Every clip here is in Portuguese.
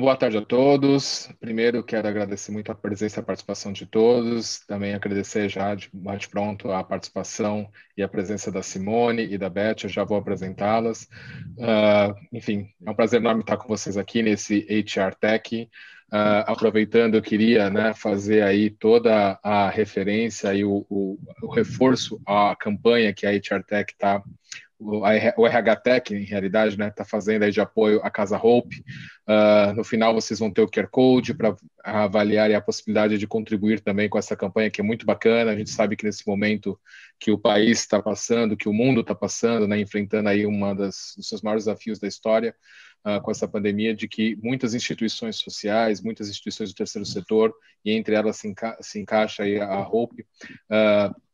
boa tarde a todos. Primeiro, quero agradecer muito a presença e a participação de todos. Também agradecer já de bate-pronto a participação e a presença da Simone e da Beth. Eu já vou apresentá-las. Enfim, é um prazer enorme estar com vocês aqui nesse HR Tech. Aproveitando, eu queria fazer aí toda a referência e o reforço à campanha que a HR Tech está, o RH Tech, em realidade, está fazendo aí de apoio à Casa Hope. No final, vocês vão ter o QR Code para avaliar a possibilidade de contribuir também com essa campanha, que é muito bacana. A gente sabe que nesse momento que o país está passando, que o mundo está passando, enfrentando aí dos seus maiores desafios da história, com essa pandemia, de que muitas instituições sociais, muitas instituições do terceiro setor, e entre elas se encaixa aí a Hope,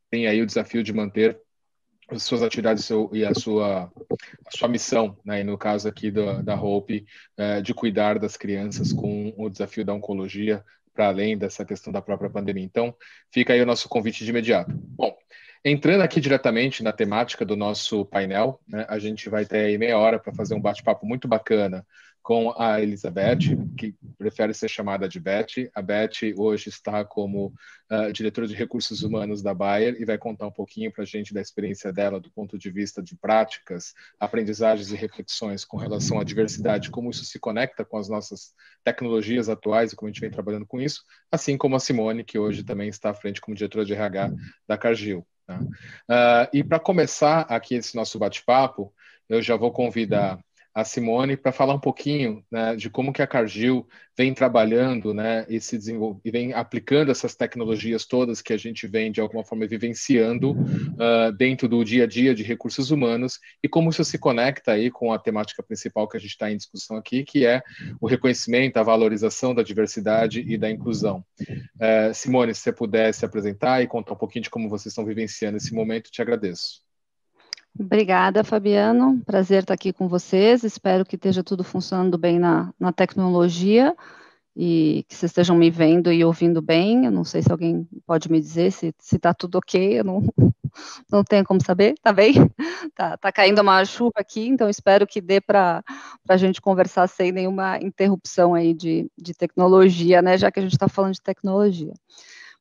tem aí o desafio de manter as suas atividades e a sua missão, e no caso aqui da Hope, de cuidar das crianças com o desafio da oncologia, para além dessa questão da própria pandemia. Então, fica aí o nosso convite de imediato. Bom, entrando aqui diretamente na temática do nosso painel, a gente vai ter aí meia hora para fazer um bate-papo muito bacana com a Elizabeth, que prefere ser chamada de Beth. A Beth hoje está como diretora de recursos humanos da Bayer e vai contar um pouquinho para a gente da experiência dela do ponto de vista de práticas, aprendizagens e reflexões com relação à diversidade, como isso se conecta com as nossas tecnologias atuais e como a gente vem trabalhando com isso, assim como a Simone, que hoje também está à frente como diretora de RH da Cargill. E para começar aqui esse nosso bate-papo, eu já vou convidar a Simone para falar um pouquinho de como que a Cargill vem trabalhando e vem aplicando essas tecnologias todas que a gente vem, de alguma forma, vivenciando dentro do dia a dia de recursos humanos e como isso se conecta aí com a temática principal que a gente está em discussão aqui, que é o reconhecimento, a valorização da diversidade e da inclusão. Simone, se você puder se apresentar e contar um pouquinho de como vocês estão vivenciando esse momento, te agradeço. Obrigada, Fabiano. Prazer estar aqui com vocês. Espero que esteja tudo funcionando bem na tecnologia e que vocês estejam me vendo e ouvindo bem. Eu não sei se alguém pode me dizer se está tudo ok. Eu não tenho como saber. Tá bem? Tá caindo uma chuva aqui, então espero que dê para a gente conversar sem nenhuma interrupção aí de tecnologia, já que a gente está falando de tecnologia.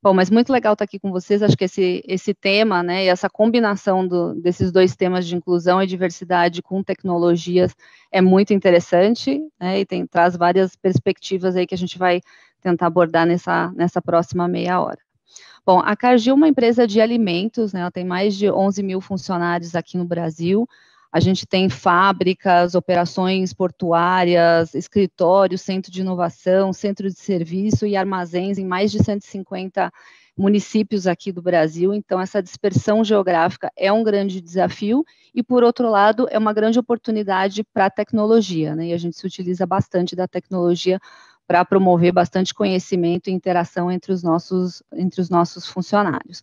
Bom, mas muito legal estar aqui com vocês. Acho que esse tema, e essa combinação desses dois temas de inclusão e diversidade com tecnologias é muito interessante, e traz várias perspectivas aí que a gente vai tentar abordar nessa próxima meia hora. Bom, a Cargill é uma empresa de alimentos, ela tem mais de 11 mil funcionários aqui no Brasil. A gente tem fábricas, operações portuárias, escritórios, centro de inovação, centro de serviço e armazéns em mais de 150 municípios aqui do Brasil. Então, essa dispersão geográfica é um grande desafio e, por outro lado, é uma grande oportunidade para a tecnologia, e a gente se utiliza bastante da tecnologia para promover bastante conhecimento e interação entre os nossos funcionários.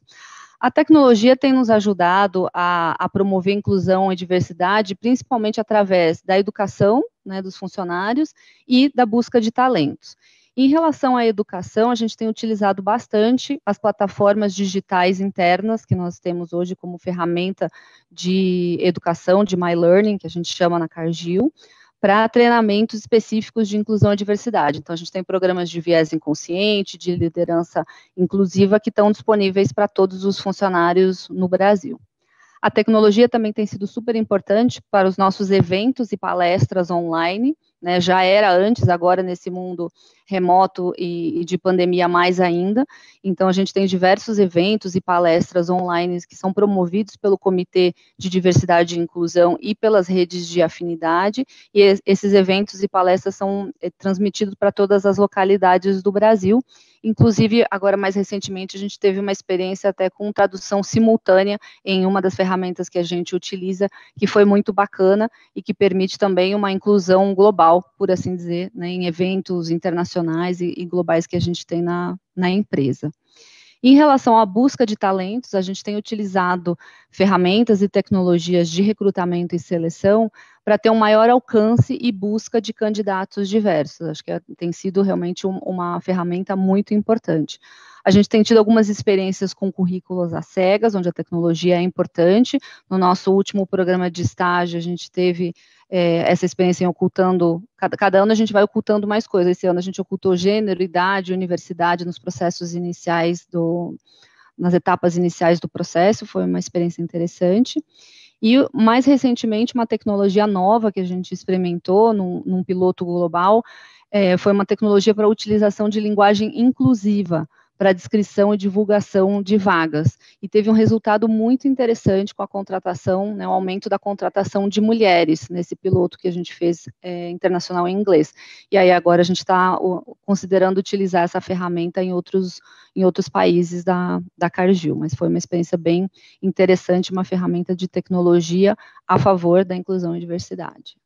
A tecnologia tem nos ajudado a promover inclusão e diversidade, principalmente através da educação, dos funcionários e da busca de talentos. Em relação à educação, a gente tem utilizado bastante as plataformas digitais internas que nós temos hoje como ferramenta de educação, de My Learning, que a gente chama na Cargill, para treinamentos específicos de inclusão e diversidade. Então, a gente tem programas de viés inconsciente, de liderança inclusiva, que estão disponíveis para todos os funcionários no Brasil. A tecnologia também tem sido super importante para os nossos eventos e palestras online, já era antes, agora nesse mundo remoto e de pandemia mais ainda. Então, a gente tem diversos eventos e palestras online que são promovidos pelo Comitê de Diversidade e Inclusão e pelas redes de afinidade, e esses eventos e palestras são transmitidos para todas as localidades do Brasil. Inclusive, agora mais recentemente, a gente teve uma experiência até com tradução simultânea em uma das ferramentas que a gente utiliza, que foi muito bacana e que permite também uma inclusão global, por assim dizer, em eventos internacionais e globais que a gente tem na empresa. Em relação à busca de talentos, a gente tem utilizado ferramentas e tecnologias de recrutamento e seleção para ter um maior alcance e busca de candidatos diversos. Acho que tem sido realmente uma ferramenta muito importante. A gente tem tido algumas experiências com currículos às cegas, onde a tecnologia é importante. No nosso último programa de estágio, a gente teve essa experiência em ocultando, cada ano a gente vai ocultando mais coisas. Esse ano a gente ocultou gênero, idade, universidade nos processos iniciais, nas etapas iniciais do processo, foi uma experiência interessante. E, mais recentemente, uma tecnologia nova que a gente experimentou num piloto global, foi uma tecnologia para a utilização de linguagem inclusiva, para descrição e divulgação de vagas. E teve um resultado muito interessante com a contratação, né, o aumento da contratação de mulheres nesse piloto que a gente fez internacional em inglês. E aí agora a gente está considerando utilizar essa ferramenta em outros países da Cargill, mas foi uma experiência bem interessante, uma ferramenta de tecnologia a favor da inclusão e diversidade.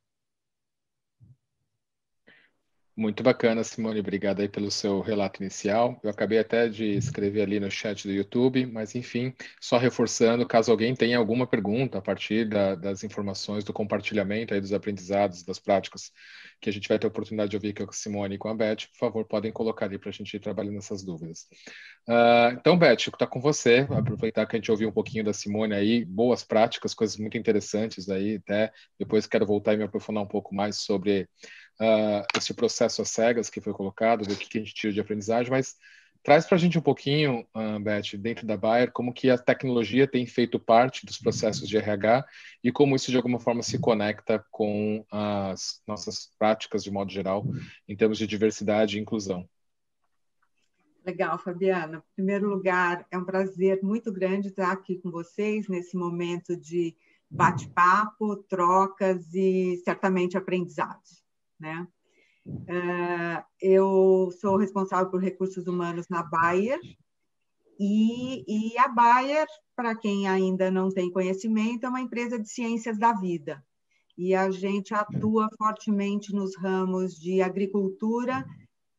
Muito bacana, Simone, obrigado aí pelo seu relato inicial. Eu acabei até de escrever ali no chat do YouTube, mas enfim, só reforçando, caso alguém tenha alguma pergunta a partir das informações, do compartilhamento aí dos aprendizados, das práticas, que a gente vai ter a oportunidade de ouvir aqui com a Simone e com a Beth, por favor, podem colocar ali para a gente ir trabalhando nessas dúvidas. Então, Beth, está com você, aproveitar que a gente ouviu um pouquinho da Simone aí, boas práticas, coisas muito interessantes aí, até depois quero voltar e me aprofundar um pouco mais sobre esse processo às cegas que foi colocado, do que a gente tira de aprendizagem, mas traz para a gente um pouquinho, Beth, dentro da Bayer, como que a tecnologia tem feito parte dos processos de RH e como isso de alguma forma se conecta com as nossas práticas de modo geral, em termos de diversidade e inclusão. Legal, Fabiana. Em primeiro lugar, é um prazer muito grande estar aqui com vocês nesse momento de bate-papo, trocas e certamente aprendizados, né? Eu sou responsável por recursos humanos na Bayer e a Bayer, para quem ainda não tem conhecimento, é uma empresa de ciências da vida e a gente atua fortemente nos ramos de agricultura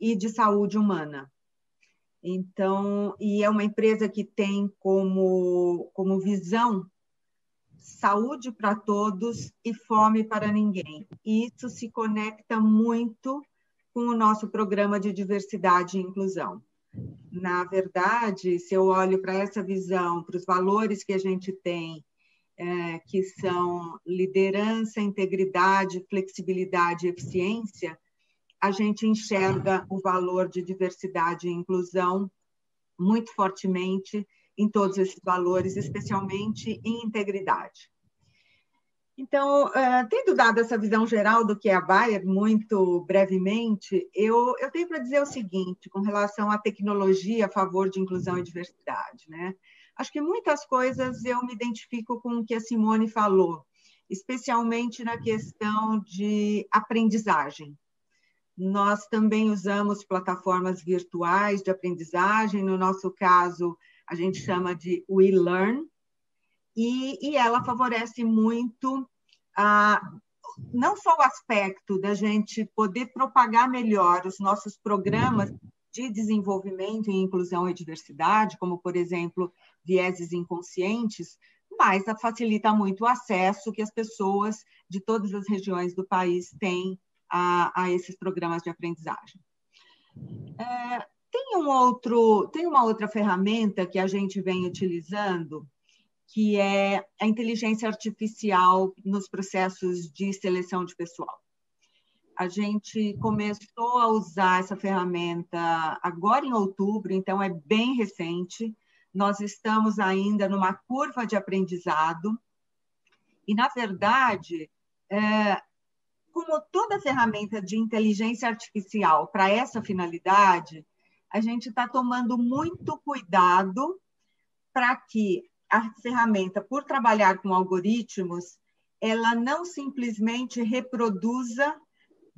e de saúde humana. Então, e é uma empresa que tem como visão saúde para todos e fome para ninguém. E isso se conecta muito com o nosso programa de diversidade e inclusão. Na verdade, se eu olho para essa visão, para os valores que a gente tem, que são liderança, integridade, flexibilidade e eficiência, a gente enxerga o valor de diversidade e inclusão muito fortemente em todos esses valores, especialmente em integridade. Então, tendo dado essa visão geral do que é a Bayer, muito brevemente, eu tenho para dizer o seguinte, com relação à tecnologia a favor de inclusão e diversidade, né? Acho que muitas coisas eu me identifico com o que a Simone falou, especialmente na questão de aprendizagem. Nós também usamos plataformas virtuais de aprendizagem, no nosso caso, a gente chama de WeLearn, e ela favorece muito não só o aspecto da gente poder propagar melhor os nossos programas de desenvolvimento em inclusão e diversidade, como, por exemplo, vieses inconscientes, mas facilita muito o acesso que as pessoas de todas as regiões do país têm a esses programas de aprendizagem. Tem uma outra ferramenta que a gente vem utilizando, que é a inteligência artificial nos processos de seleção de pessoal. A gente começou a usar essa ferramenta agora em outubro, então é bem recente. Nós estamos ainda numa curva de aprendizado e, na verdade, como toda ferramenta de inteligência artificial para essa finalidade, a gente está tomando muito cuidado para que a ferramenta, por trabalhar com algoritmos, ela não simplesmente reproduza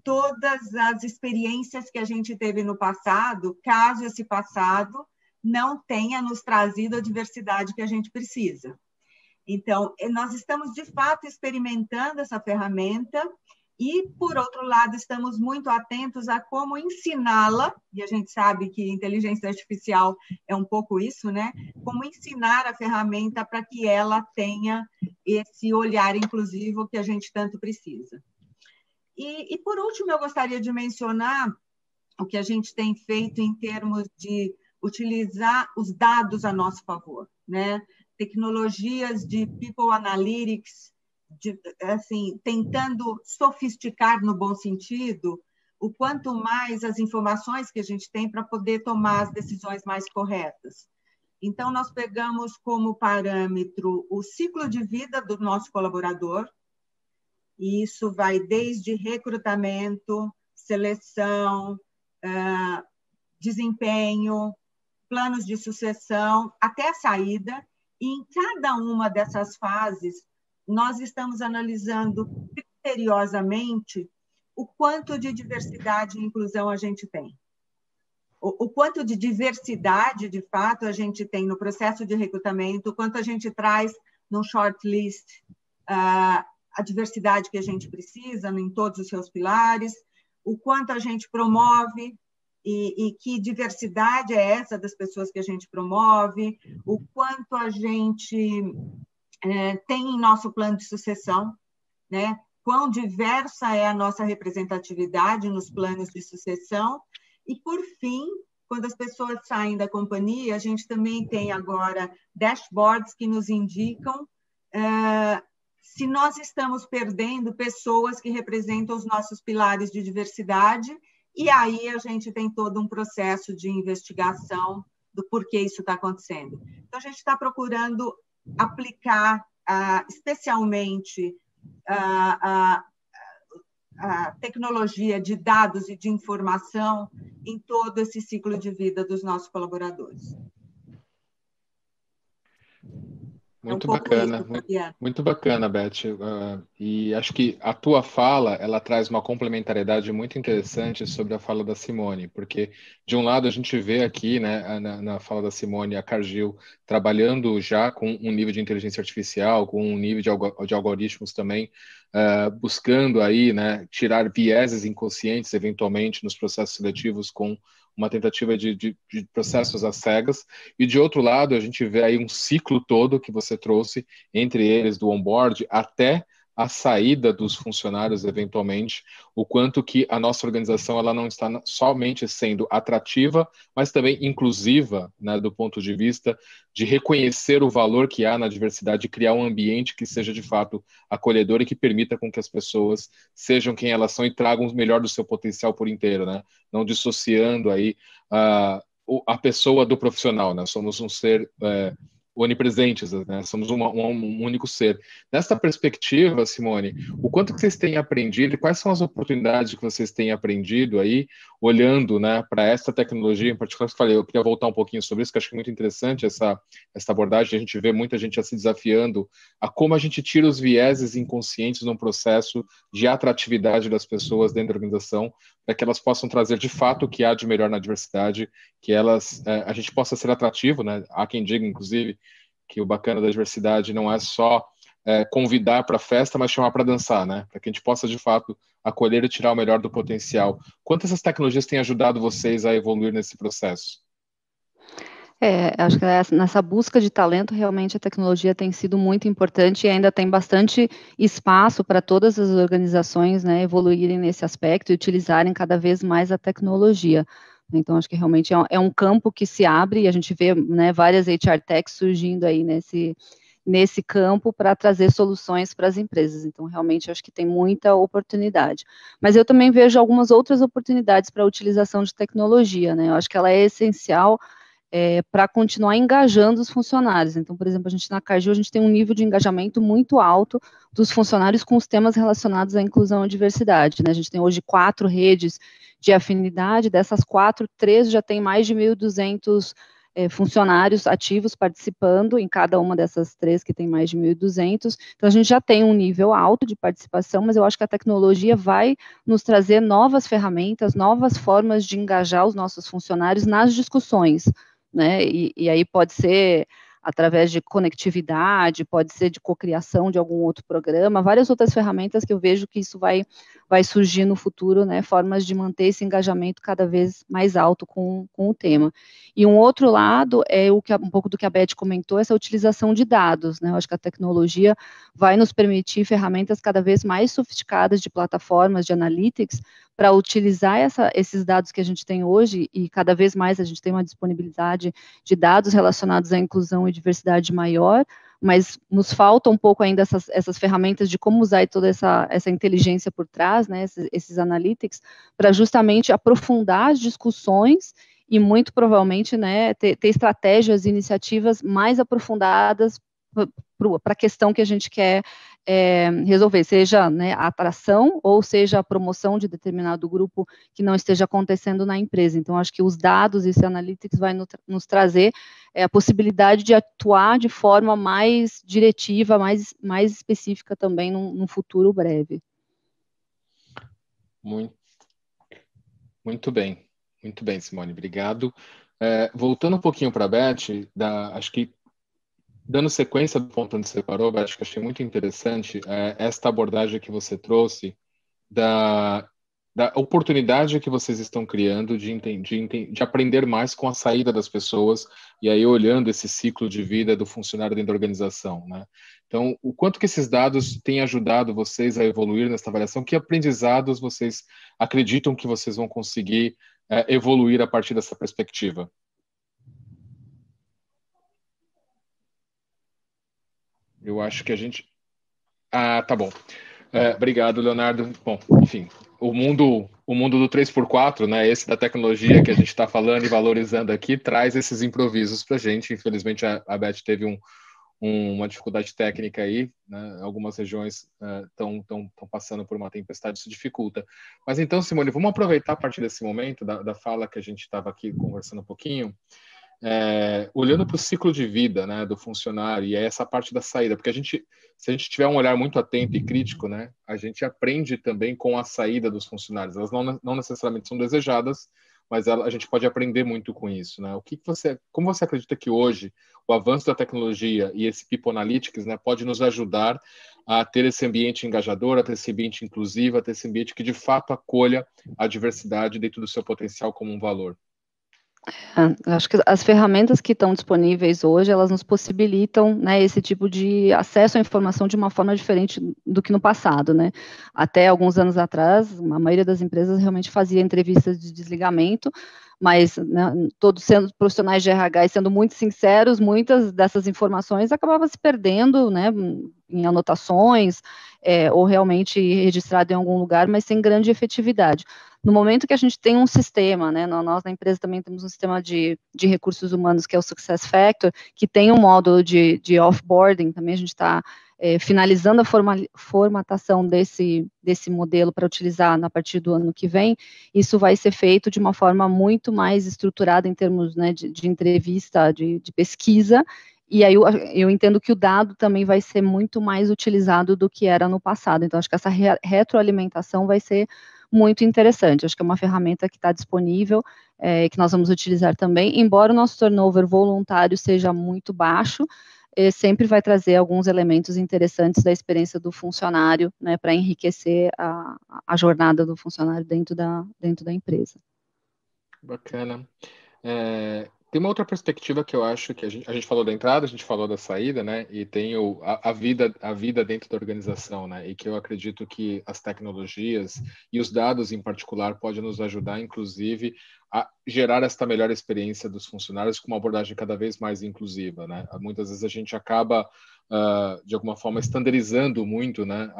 todas as experiências que a gente teve no passado, caso esse passado não tenha nos trazido a diversidade que a gente precisa. Então, nós estamos, de fato, experimentando essa ferramenta e, por outro lado, estamos muito atentos a como ensiná-la, e a gente sabe que inteligência artificial é um pouco isso, né? Como ensinar a ferramenta para que ela tenha esse olhar inclusivo que a gente tanto precisa. E, por último, eu gostaria de mencionar o que a gente tem feito em termos de utilizar os dados a nosso favor, né? Tecnologias de people analytics, assim, tentando sofisticar no bom sentido o quanto mais as informações que a gente tem para poder tomar as decisões mais corretas. Então, nós pegamos como parâmetro o ciclo de vida do nosso colaborador, e isso vai desde recrutamento, seleção, desempenho, planos de sucessão, até a saída, e em cada uma dessas fases, nós estamos analisando criteriosamente o quanto de diversidade e inclusão a gente tem. O quanto de diversidade, de fato, a gente tem no processo de recrutamento, o quanto a gente traz no shortlist a diversidade que a gente precisa em todos os seus pilares, o quanto a gente promove e que diversidade é essa das pessoas que a gente promove, o quanto a gente tem em nosso plano de sucessão, né? Quão diversa é a nossa representatividade nos planos de sucessão. E, por fim, quando as pessoas saem da companhia, a gente também tem agora dashboards que nos indicam se nós estamos perdendo pessoas que representam os nossos pilares de diversidade, e aí a gente tem todo um processo de investigação do porquê isso está acontecendo. Então, a gente está procurando aplicar especialmente a tecnologia de dados e de informação em todo esse ciclo de vida dos nossos colaboradores. Muito bacana, muito bacana, Beth. E acho que a tua fala, ela traz uma complementariedade muito interessante sobre a fala da Simone, porque, de um lado, a gente vê aqui, né, na fala da Simone, a Cargill trabalhando já com um nível de inteligência artificial, com um nível de algoritmos também, buscando aí, né, tirar vieses inconscientes, eventualmente, nos processos seletivos com uma tentativa de processos às cegas, e de outro lado a gente vê aí um ciclo todo que você trouxe, entre eles do onboard até a saída dos funcionários eventualmente, o quanto que a nossa organização ela não está somente sendo atrativa, mas também inclusiva, né, do ponto de vista de reconhecer o valor que há na diversidade, de criar um ambiente que seja de fato acolhedor e que permita com que as pessoas sejam quem elas são e tragam o melhor do seu potencial por inteiro, né? Não dissociando aí a pessoa do profissional, né? Somos um ser onipresentes, né? Somos um único ser. Nessa perspectiva, Simone, o quanto que vocês têm aprendido e quais são as oportunidades que vocês têm aprendido aí, olhando, né, para essa tecnologia em particular? Eu queria voltar um pouquinho sobre isso, que eu acho muito interessante essa abordagem. A gente vê muita gente já se desafiando a como a gente tira os vieses inconscientes num processo de atratividade das pessoas dentro da organização, para que elas possam trazer de fato o que há de melhor na diversidade, que a gente possa ser atrativo, né? Há quem diga, inclusive, que o bacana da diversidade não é só convidar para a festa, mas chamar para dançar, né? Para que a gente possa, de fato, acolher e tirar o melhor do potencial. Quanto essas tecnologias têm ajudado vocês a evoluir nesse processo? Acho que nessa busca de talento, realmente a tecnologia tem sido muito importante e ainda tem bastante espaço para todas as organizações, né, evoluírem nesse aspecto e utilizarem cada vez mais a tecnologia. Então, acho que realmente é um campo que se abre e a gente vê, né, várias HR Techs surgindo aí nesse campo para trazer soluções para as empresas. Então, realmente, acho que tem muita oportunidade. Mas eu também vejo algumas outras oportunidades para a utilização de tecnologia, né? Eu acho que ela é essencial para continuar engajando os funcionários. Então, por exemplo, a gente na Cargill, a gente tem um nível de engajamento muito alto dos funcionários com os temas relacionados à inclusão e diversidade, né? A gente tem hoje 4 redes de afinidade, dessas 4, 3 já tem mais de 1.200 funcionários ativos participando em cada uma dessas 3 que tem mais de 1.200. Então, a gente já tem um nível alto de participação, mas eu acho que a tecnologia vai nos trazer novas ferramentas, novas formas de engajar os nossos funcionários nas discussões, né? E aí pode ser através de conectividade, pode ser de cocriação de algum outro programa, várias outras ferramentas que eu vejo que isso vai surgir no futuro, né, formas de manter esse engajamento cada vez mais alto com o tema. E um outro lado é um pouco do que a Beth comentou, essa utilização de dados, né, eu acho que a tecnologia vai nos permitir ferramentas cada vez mais sofisticadas de plataformas de analytics para utilizar esses dados que a gente tem hoje, e cada vez mais a gente tem uma disponibilidade de dados relacionados à inclusão e diversidade maior, mas nos falta um pouco ainda essas ferramentas de como usar toda essa inteligência por trás, né, esses analytics, para justamente aprofundar as discussões e muito provavelmente, né, ter estratégias e iniciativas mais aprofundadas para a questão que a gente quer resolver, seja, né, a atração ou seja a promoção de determinado grupo que não esteja acontecendo na empresa. Então, acho que os dados e esse analytics vai nos trazer a possibilidade de atuar de forma mais diretiva, mais específica também num futuro breve. Muito bem, Simone, obrigado. Voltando um pouquinho para a Beth, acho que dando sequência do ponto onde você parou, acho que achei muito interessante esta abordagem que você trouxe da oportunidade que vocês estão criando de aprender mais com a saída das pessoas, e aí olhando esse ciclo de vida do funcionário dentro da organização, né? Então, o quanto que esses dados têm ajudado vocês a evoluir nessa avaliação, que aprendizados vocês acreditam que vocês vão conseguir evoluir a partir dessa perspectiva? Eu acho que a gente... tá bom. Obrigado, Leonardo. Bom, enfim, o mundo do 3x4, né, esse da tecnologia que a gente está falando e valorizando aqui, traz esses improvisos para a gente. Infelizmente, a Beth teve uma dificuldade técnica aí, né? Algumas regiões estão passando por uma tempestade, isso dificulta. Mas então, Simone, vamos aproveitar a partir desse momento, da fala que a gente estava aqui conversando um pouquinho, olhando para o ciclo de vida, né, do funcionário, e essa parte da saída, porque se a gente tiver um olhar muito atento e crítico, né, a gente aprende também com a saída dos funcionários. Elas não necessariamente são desejadas, mas a gente pode aprender muito com isso, né? Como você acredita que hoje o avanço da tecnologia e esse People Analytics, né, pode nos ajudar a ter esse ambiente engajador, a ter esse ambiente inclusivo, a ter esse ambiente que de fato acolha a diversidade dentro do seu potencial como um valor? Eu acho que as ferramentas que estão disponíveis hoje, elas nos possibilitam, né, esse tipo de acesso à informação de uma forma diferente do que no passado, né? Até alguns anos atrás, a maioria das empresas realmente fazia entrevistas de desligamento, mas, né, todos sendo profissionais de RH e sendo muito sinceros, muitas dessas informações acabavam se perdendo, né, em anotações, ou realmente registrado em algum lugar, mas sem grande efetividade. No momento que a gente tem um sistema, né, nós na empresa também temos um sistema de recursos humanos que é o Success Factor, que tem um módulo de offboarding, também a gente está finalizando a formatação desse modelo para utilizar a partir do ano que vem. Isso vai ser feito de uma forma muito mais estruturada em termos, né, de entrevista, de pesquisa, e aí eu entendo que o dado também vai ser muito mais utilizado do que era no passado. Então, acho que essa retroalimentação vai ser muito interessante. Acho que é uma ferramenta que está disponível, que nós vamos utilizar também, embora o nosso turnover voluntário seja muito baixo, sempre vai trazer alguns elementos interessantes da experiência do funcionário, né, para enriquecer a jornada do funcionário dentro da empresa. Bacana. Tem uma outra perspectiva que eu acho que a gente falou da entrada, a gente falou da saída, né? E tem a vida dentro da organização, né? E que eu acredito que as tecnologias e os dados em particular podem nos ajudar, inclusive, a gerar esta melhor experiência dos funcionários com uma abordagem cada vez mais inclusiva, né? Muitas vezes a gente acaba de alguma forma estandarizando muito, né?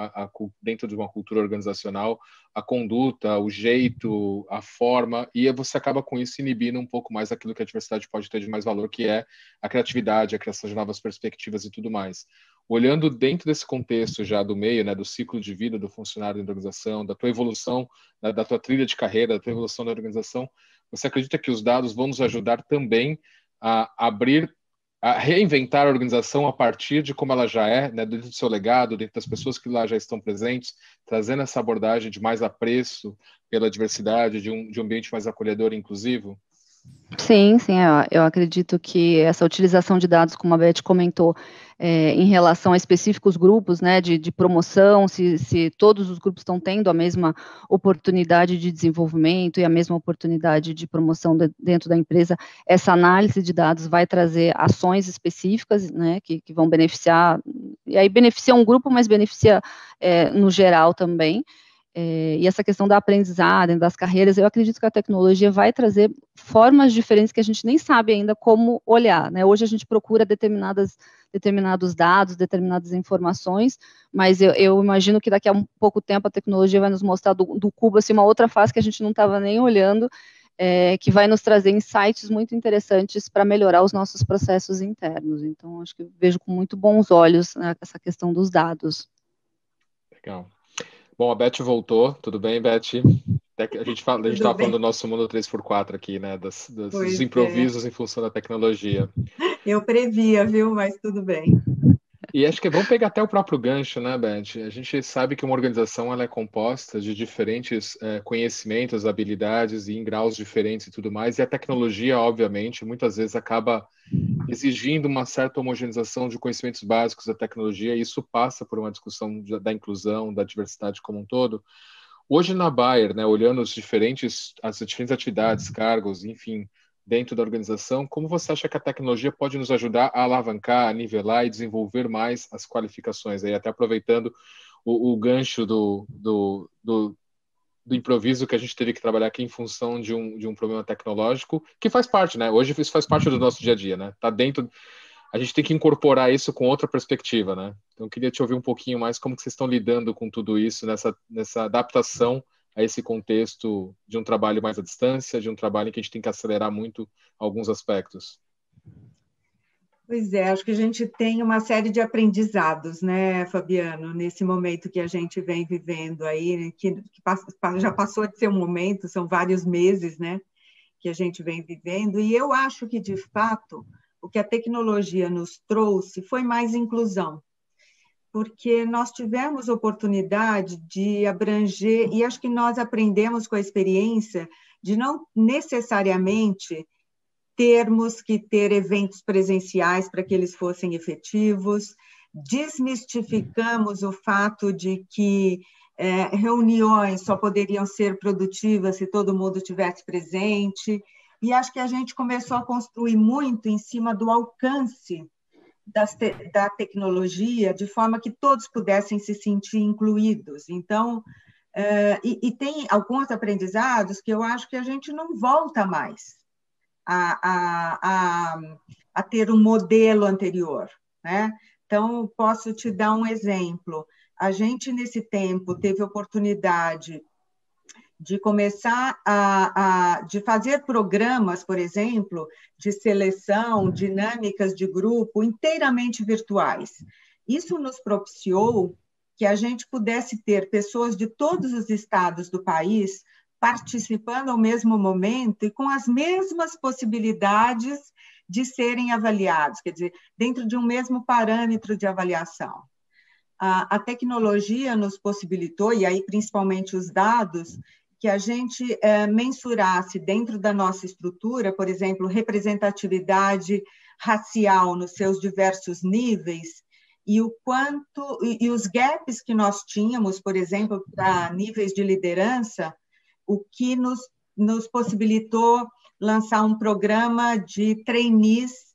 Dentro de uma cultura organizacional, a conduta, o jeito, a forma, e você acaba com isso inibindo um pouco mais aquilo que a diversidade pode ter de mais valor, que é a criatividade, a criação de novas perspectivas e tudo mais. Olhando dentro desse contexto já do meio, né, do ciclo de vida do funcionário da organização, da tua evolução, né, da tua trilha de carreira, da tua evolução da organização, você acredita que os dados vão nos ajudar também a reinventar a organização a partir de como ela já é, né, dentro do seu legado, dentro das pessoas que lá já estão presentes, trazendo essa abordagem de mais apreço pela diversidade, de um ambiente mais acolhedor e inclusivo? Sim, sim, eu acredito que essa utilização de dados, como a Beth comentou, em relação a específicos grupos, né, de promoção, se todos os grupos estão tendo a mesma oportunidade de desenvolvimento e a mesma oportunidade de promoção dentro da empresa, essa análise de dados vai trazer ações específicas, né, que vão beneficiar, e aí beneficia um grupo, mas beneficia no geral também. E essa questão da aprendizagem, das carreiras, eu acredito que a tecnologia vai trazer formas diferentes que a gente nem sabe ainda como olhar, né? Hoje a gente procura determinados dados, determinadas informações, mas eu imagino que daqui a um pouco tempo a tecnologia vai nos mostrar do cubo assim, uma outra face que a gente não estava nem olhando, que vai nos trazer insights muito interessantes para melhorar os nossos processos internos. Então, acho que eu vejo com muito bons olhos, né, essa questão dos dados. Legal. Bom, a Beth voltou. Tudo bem, Beth? A gente estava falando do nosso mundo 3x4 aqui, né? Dos improvisos em função da tecnologia. Eu previa, viu? Mas tudo bem. E acho que vamos pegar até o próprio gancho, né, Beth? A gente sabe que uma organização ela é composta de diferentes conhecimentos, habilidades e em graus diferentes e tudo mais. E a tecnologia, obviamente, muitas vezes acaba exigindo uma certa homogeneização de conhecimentos básicos da tecnologia, e isso passa por uma discussão da inclusão, da diversidade como um todo. Hoje na Bayer, né, olhando as diferentes atividades, cargos, enfim, dentro da organização, como você acha que a tecnologia pode nos ajudar a alavancar, a nivelar e desenvolver mais as qualificações? Aí, até aproveitando o gancho do improviso que a gente teve que trabalhar aqui em função de um problema tecnológico, que faz parte, né? Hoje isso faz parte do nosso dia a dia, né? Tá dentro, a gente tem que incorporar isso com outra perspectiva, né? Então, eu queria te ouvir um pouquinho mais como que vocês estão lidando com tudo isso, nessa adaptação a esse contexto de um trabalho mais à distância, de um trabalho em que a gente tem que acelerar muito alguns aspectos. Pois é, acho que a gente tem uma série de aprendizados, né, Fabiano, nesse momento que a gente vem vivendo aí, que já passou de ser um momento, são vários meses, né, que a gente vem vivendo, e eu acho que, de fato, o que a tecnologia nos trouxe foi mais inclusão, porque nós tivemos oportunidade de abranger, e acho que nós aprendemos com a experiência de não necessariamente termos que ter eventos presenciais para que eles fossem efetivos, desmistificamos o fato de que reuniões só poderiam ser produtivas se todo mundo estivesse presente, e acho que a gente começou a construir muito em cima do alcance da tecnologia, de forma que todos pudessem se sentir incluídos. Então, e tem alguns aprendizados que eu acho que a gente não volta mais a ter um modelo anterior, né? Então, posso te dar um exemplo. A gente, nesse tempo, teve oportunidade de começar de fazer programas, por exemplo, de seleção, dinâmicas de grupo, inteiramente virtuais. Isso nos propiciou que a gente pudesse ter pessoas de todos os estados do país participando ao mesmo momento e com as mesmas possibilidades de serem avaliados, quer dizer, dentro de um mesmo parâmetro de avaliação. A tecnologia nos possibilitou, e aí principalmente os dados, que a gente mensurasse dentro da nossa estrutura, por exemplo, representatividade racial nos seus diversos níveis, e o quanto e os gaps que nós tínhamos, por exemplo, para níveis de liderança, o que nos possibilitou lançar um programa de trainees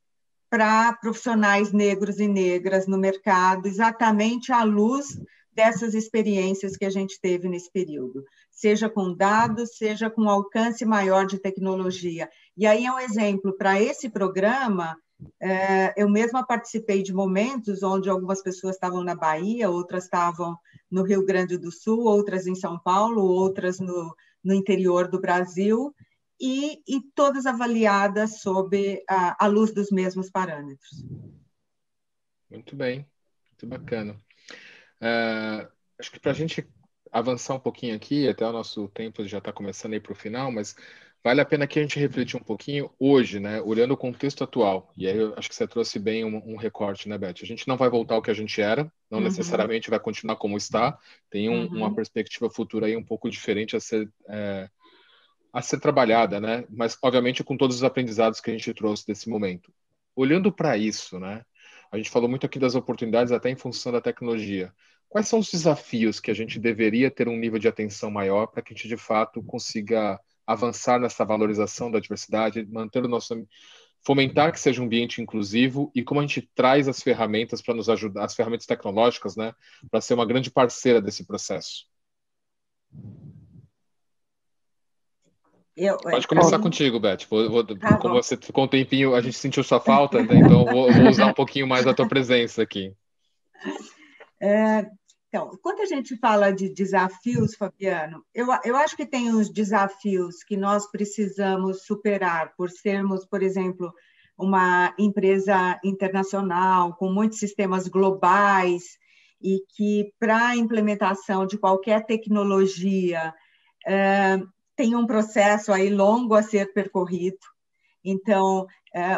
para profissionais negros e negras no mercado, exatamente à luz dessas experiências que a gente teve nesse período, seja com dados, seja com alcance maior de tecnologia. E aí é um exemplo, para esse programa, eu mesma participei de momentos onde algumas pessoas estavam na Bahia, outras estavam no Rio Grande do Sul, outras em São Paulo, outras no interior do Brasil, e todas avaliadas sob a luz dos mesmos parâmetros. Muito bem, muito bacana. Acho que para a gente avançar um pouquinho aqui, até o nosso tempo já está começando aí para o final, mas vale a pena que a gente refletir um pouquinho hoje, né, olhando o contexto atual. E aí eu acho que você trouxe bem um recorte, né, Beth? A gente não vai voltar ao que a gente era, não necessariamente vai continuar como está, tem uma perspectiva futura aí um pouco diferente a ser a ser trabalhada, né? Mas, obviamente, com todos os aprendizados que a gente trouxe desse momento. Olhando para isso, né? A gente falou muito aqui das oportunidades até em função da tecnologia. Quais são os desafios que a gente deveria ter um nível de atenção maior para que a gente, de fato, consiga avançar nessa valorização da diversidade, manter o nosso... fomentar que seja um ambiente inclusivo e como a gente traz as ferramentas para nos ajudar, as ferramentas tecnológicas, né? Para ser uma grande parceira desse processo. Pode começar contigo, Beth. Como você ficou um tempinho, a gente sentiu sua falta, né? Então vou usar um pouquinho mais da tua presença aqui. Então, quando a gente fala de desafios, Fabiano, eu acho que tem uns desafios que nós precisamos superar por sermos, por exemplo, uma empresa internacional com muitos sistemas globais e que, para a implementação de qualquer tecnologia, tem um processo aí longo a ser percorrido. Então,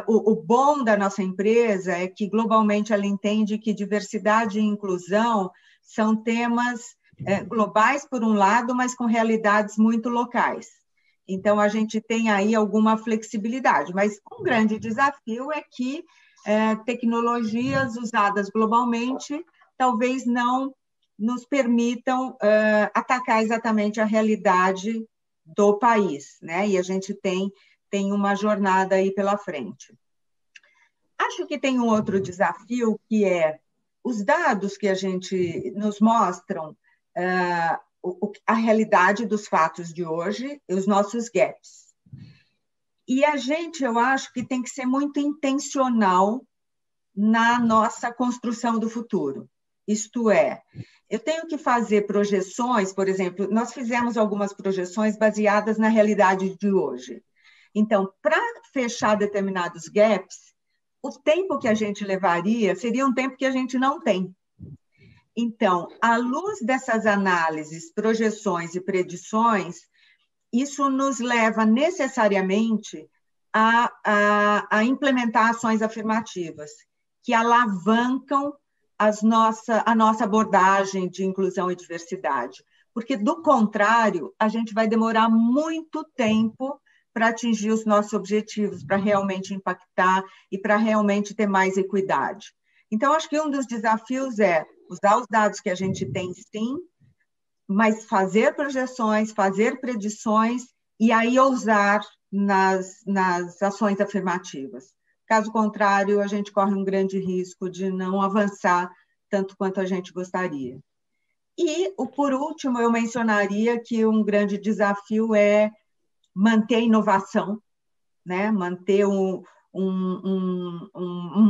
o bom da nossa empresa é que, globalmente, ela entende que diversidade e inclusão são temas globais, por um lado, mas com realidades muito locais. Então, a gente tem aí alguma flexibilidade, mas um grande desafio é que tecnologias usadas globalmente talvez não nos permitam atacar exatamente a realidade do país, né? E a gente tem uma jornada aí pela frente. Acho que tem um outro desafio, que é os dados que a gente nos mostram a realidade dos fatos de hoje e os nossos gaps. E a gente, eu acho que tem que ser muito intencional na nossa construção do futuro. Isto é, eu tenho que fazer projeções, por exemplo, nós fizemos algumas projeções baseadas na realidade de hoje. Então, para fechar determinados gaps, o tempo que a gente levaria seria um tempo que a gente não tem. Então, à luz dessas análises, projeções e predições, isso nos leva necessariamente a implementar ações afirmativas, que alavancam a nossa abordagem de inclusão e diversidade. Porque, do contrário, a gente vai demorar muito tempo para atingir os nossos objetivos, para realmente impactar e para realmente ter mais equidade. Então, acho que um dos desafios é usar os dados que a gente tem, sim, mas fazer projeções, fazer predições e aí ousar nas ações afirmativas. Caso contrário, a gente corre um grande risco de não avançar tanto quanto a gente gostaria. E, por último, eu mencionaria que um grande desafio é manter a inovação, né? Manter um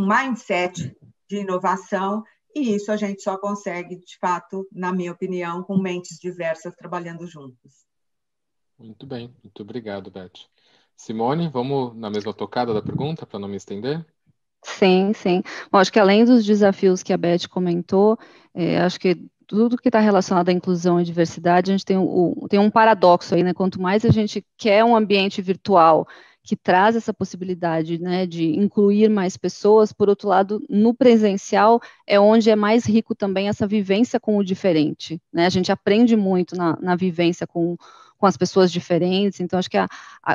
mindset de inovação, e isso a gente só consegue, de fato, na minha opinião, com mentes diversas trabalhando juntas. Muito bem, muito obrigado, Beth. Simone, vamos na mesma tocada da pergunta, para não me estender? Sim, sim. Bom, acho que além dos desafios que a Beth comentou, acho que tudo que está relacionado à inclusão e diversidade, a gente tem um paradoxo aí, né? Quanto mais a gente quer um ambiente virtual que traz essa possibilidade, né, de incluir mais pessoas, por outro lado, no presencial é onde é mais rico também essa vivência com o diferente, né? A gente aprende muito na vivência com as pessoas diferentes, então acho que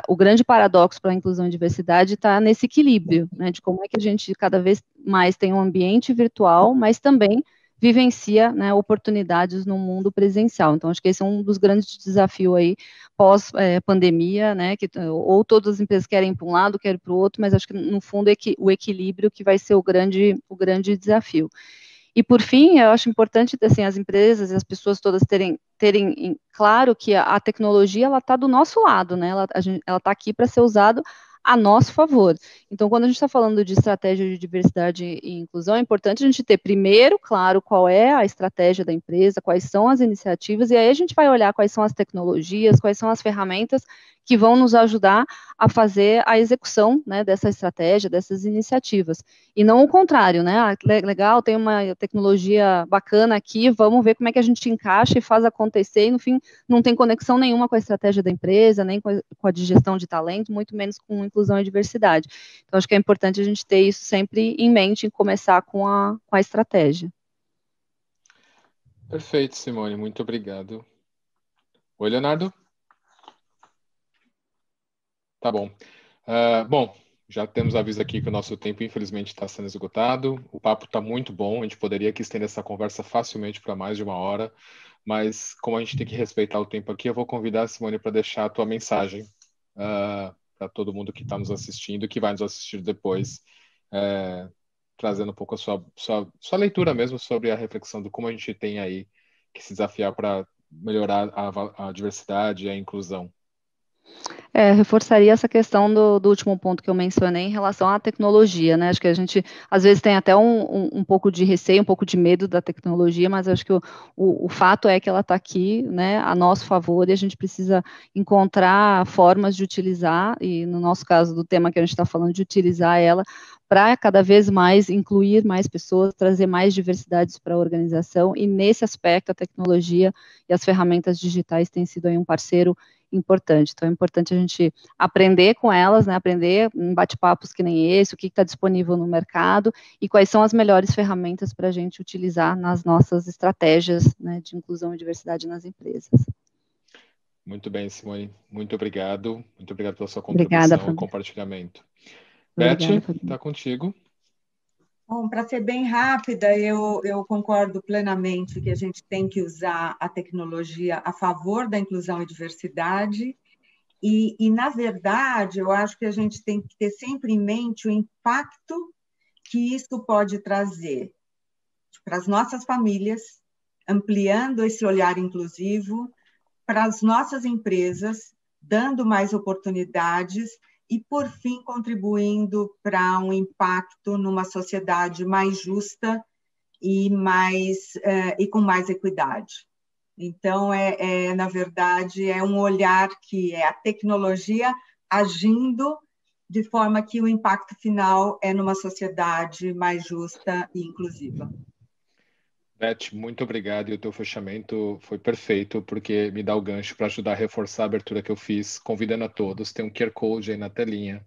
o grande paradoxo para a inclusão e diversidade está nesse equilíbrio, né, de como é que a gente cada vez mais tem um ambiente virtual, mas também vivencia, né, oportunidades no mundo presencial. Então, acho que esse é um dos grandes desafios aí pós-pandemia, né, que ou todas as empresas querem ir para um lado, querem para o outro, mas acho que, no fundo, é o equilíbrio que vai ser o grande desafio. E, por fim, eu acho importante, assim, as empresas e as pessoas todas terem claro que a tecnologia, ela está do nosso lado, né, ela está aqui para ser usada a nosso favor. Então, quando a gente está falando de estratégia de diversidade e inclusão, é importante a gente ter primeiro, claro, qual é a estratégia da empresa, quais são as iniciativas, e aí a gente vai olhar quais são as tecnologias, quais são as ferramentas que vão nos ajudar a fazer a execução, né, dessa estratégia, dessas iniciativas. E não o contrário, né? Ah, legal, tem uma tecnologia bacana aqui, vamos ver como é que a gente encaixa e faz acontecer, e no fim não tem conexão nenhuma com a estratégia da empresa, nem com a de gestão de talento, muito menos com inclusão e diversidade. Então, acho que é importante a gente ter isso sempre em mente, em começar com a estratégia. Perfeito, Simone, muito obrigado. Oi, Leonardo? Tá bom. Bom, já temos aviso aqui que o nosso tempo, infelizmente, está sendo esgotado. O papo está muito bom, a gente poderia aqui estender essa conversa facilmente para mais de 1 hora, mas como a gente tem que respeitar o tempo aqui, eu vou convidar a Simone para deixar a tua mensagem para todo mundo que está nos assistindo e que vai nos assistir depois, trazendo um pouco a sua leitura mesmo sobre a reflexão do como a gente tem aí que se desafiar para melhorar a diversidade e a inclusão. Reforçaria essa questão do último ponto que eu mencionei em relação à tecnologia, né? Acho que a gente, às vezes, tem até um pouco de receio, um pouco de medo da tecnologia, mas acho que o fato é que ela está aqui, né, a nosso favor, e a gente precisa encontrar formas de utilizar, e no nosso caso, do tema que a gente está falando, de utilizar ela para cada vez mais incluir mais pessoas, trazer mais diversidades para a organização, e nesse aspecto, a tecnologia e as ferramentas digitais têm sido aí um parceiro importante. Então, é importante a gente aprender com elas, né, aprender em bate-papos que nem esse, o que está disponível no mercado e quais são as melhores ferramentas para a gente utilizar nas nossas estratégias, né, de inclusão e diversidade nas empresas. Muito bem, Simone. Muito obrigado. Muito obrigado pela sua Obrigada, contribuição e Fabiana. compartilhamento. Obrigada, Beth, Fabiana. está contigo. Bom, para ser bem rápida, eu concordo plenamente que a gente tem que usar a tecnologia a favor da inclusão e diversidade. E, na verdade, eu acho que a gente tem que ter sempre em mente o impacto que isso pode trazer para as nossas famílias, ampliando esse olhar inclusivo, para as nossas empresas, dando mais oportunidades e, por fim, contribuindo para um impacto numa sociedade mais justa e com mais equidade. Então, na verdade, é um olhar que é a tecnologia agindo de forma que o impacto final é numa sociedade mais justa e inclusiva. Beth, muito obrigado, e o teu fechamento foi perfeito, porque me dá o gancho para ajudar a reforçar a abertura que eu fiz, convidando a todos. Tem um QR Code aí na telinha.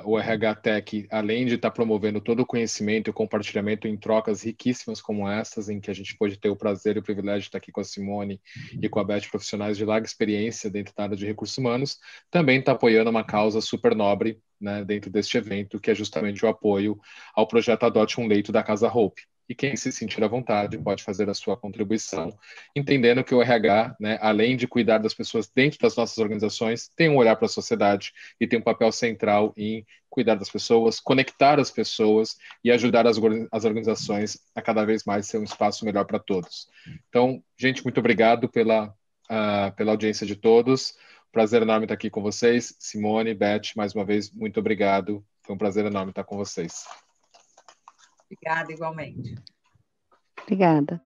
O RH Tech, além de estar promovendo todo o conhecimento e o compartilhamento em trocas riquíssimas como essas, em que a gente pode ter o prazer e o privilégio de estar aqui com a Simone e com a Beth, profissionais de larga experiência dentro da área de recursos humanos, também está apoiando uma causa super nobre, né, dentro deste evento, que é justamente o apoio ao projeto Adote um Leito da Casa Hope. E quem se sentir à vontade pode fazer a sua contribuição, entendendo que o RH, né, além de cuidar das pessoas dentro das nossas organizações, tem um olhar para a sociedade e tem um papel central em cuidar das pessoas, conectar as pessoas e ajudar as organizações a cada vez mais ser um espaço melhor para todos. Então, gente, muito obrigado pela audiência de todos. Prazer enorme estar aqui com vocês. Simone, Beth, mais uma vez, muito obrigado. Foi um prazer enorme estar com vocês. Obrigada, igualmente. Obrigada.